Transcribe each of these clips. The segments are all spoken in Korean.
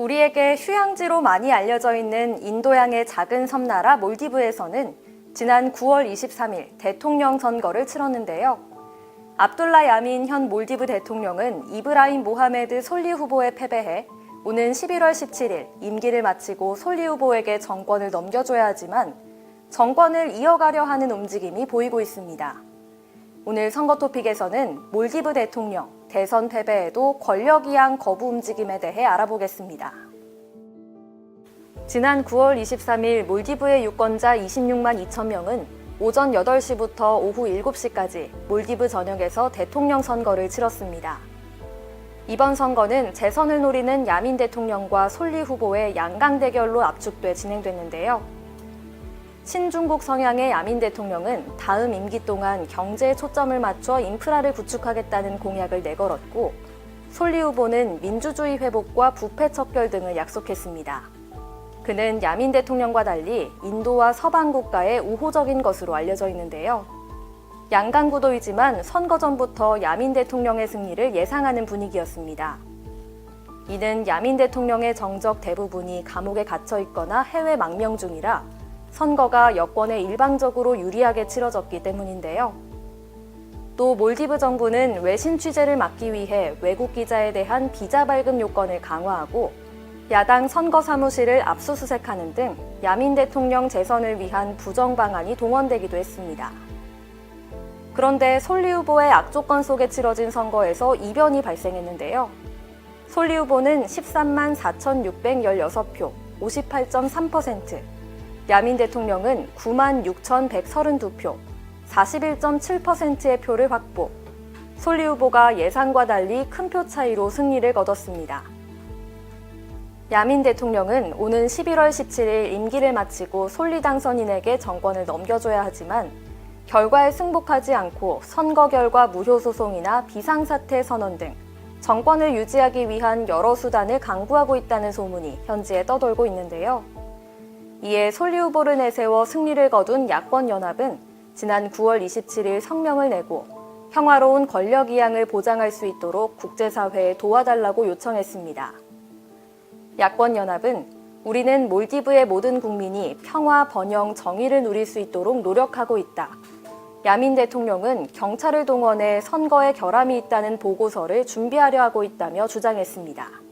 우리에게 휴양지로 많이 알려져 있는 인도양의 작은 섬나라 몰디브에서는 지난 9월 23일 대통령 선거를 치렀는데요. 압둘라 야민 현 몰디브 대통령은 이브라임 모하메드 솔리 후보에 패배해 오는 11월 17일 임기를 마치고 솔리 후보에게 정권을 넘겨줘야 하지만 정권을 이어가려 하는 움직임이 보이고 있습니다. 오늘 선거 토픽에서는 몰디브 대통령, 대선 패배에도 권력이양 거부 움직임에 대해 알아보겠습니다. 지난 9월 23일 몰디브의 유권자 26만 2천 명은 오전 8시부터 오후 7시까지 몰디브 전역에서 대통령 선거를 치렀습니다. 이번 선거는 재선을 노리는 야민 대통령과 솔리 후보의 양강 대결로 압축돼 진행됐는데요. 친중국 성향의 야민 대통령은 다음 임기 동안 경제에 초점을 맞춰 인프라를 구축하겠다는 공약을 내걸었고, 솔리 후보는 민주주의 회복과 부패 척결 등을 약속했습니다. 그는 야민 대통령과 달리 인도와 서방 국가에 우호적인 것으로 알려져 있는데요. 양강구도이지만 선거 전부터 야민 대통령의 승리를 예상하는 분위기였습니다. 이는 야민 대통령의 정적 대부분이 감옥에 갇혀 있거나 해외 망명 중이라 선거가 여권에 일방적으로 유리하게 치러졌기 때문인데요. 또 몰디브 정부는 외신 취재를 막기 위해 외국 기자에 대한 비자 발급 요건을 강화하고 야당 선거 사무실을 압수수색하는 등 야민 대통령 재선을 위한 부정 방안이 동원되기도 했습니다. 그런데 솔리 후보의 악조건 속에 치러진 선거에서 이변이 발생했는데요. 솔리 후보는 13만 4,616표, 58.3%, 야민 대통령은 9만 6,132표, 41.7%의 표를 확보, 솔리 후보가 예상과 달리 큰 표 차이로 승리를 거뒀습니다. 야민 대통령은 오는 11월 17일 임기를 마치고 솔리 당선인에게 정권을 넘겨줘야 하지만 결과에 승복하지 않고 선거 결과 무효 소송이나 비상사태 선언 등 정권을 유지하기 위한 여러 수단을 강구하고 있다는 소문이 현지에 떠돌고 있는데요. 이에 솔리 후보를 내세워 승리를 거둔 야권연합은 지난 9월 27일 성명을 내고 평화로운 권력이양을 보장할 수 있도록 국제사회에 도와달라고 요청했습니다. 야권연합은 우리는 몰디브의 모든 국민이 평화, 번영, 정의를 누릴 수 있도록 노력하고 있다. 야민 대통령은 경찰을 동원해 선거에 결함이 있다는 보고서를 준비하려 하고 있다며 주장했습니다.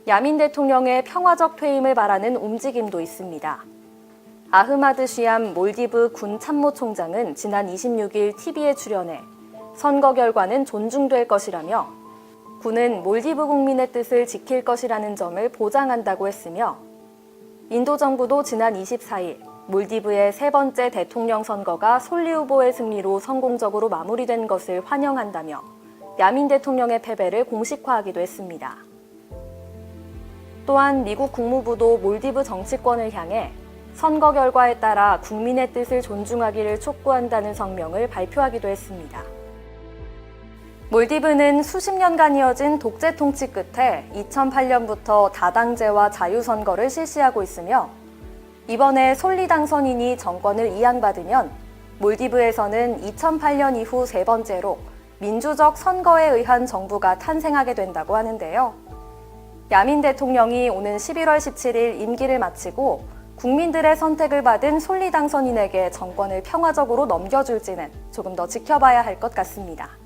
야민 대통령의 평화적 퇴임을 바라는 움직임도 있습니다. 아흐마드 쉬암 몰디브 군 참모총장은 지난 26일 TV에 출연해 선거 결과는 존중될 것이라며 군은 몰디브 국민의 뜻을 지킬 것이라는 점을 보장한다고 했으며 인도 정부도 지난 24일 몰디브의 세 번째 대통령 선거가 솔리 후보의 승리로 성공적으로 마무리된 것을 환영한다며 야민 대통령의 패배를 공식화하기도 했습니다. 또한 미국 국무부도 몰디브 정치권을 향해 선거 결과에 따라 국민의 뜻을 존중하기를 촉구한다는 성명을 발표하기도 했습니다. 몰디브는 수십 년간 이어진 독재 통치 끝에 2008년부터 다당제와 자유선거를 실시하고 있으며 이번에 솔리 당선인이 정권을 이양받으면 몰디브에서는 2008년 이후 세 번째로 민주적 선거에 의한 정부가 탄생하게 된다고 하는데요. 야민 대통령이 오는 11월 17일 임기를 마치고 국민들의 선택을 받은 솔리 당선인에게 정권을 평화적으로 넘겨줄지는 조금 더 지켜봐야 할 것 같습니다.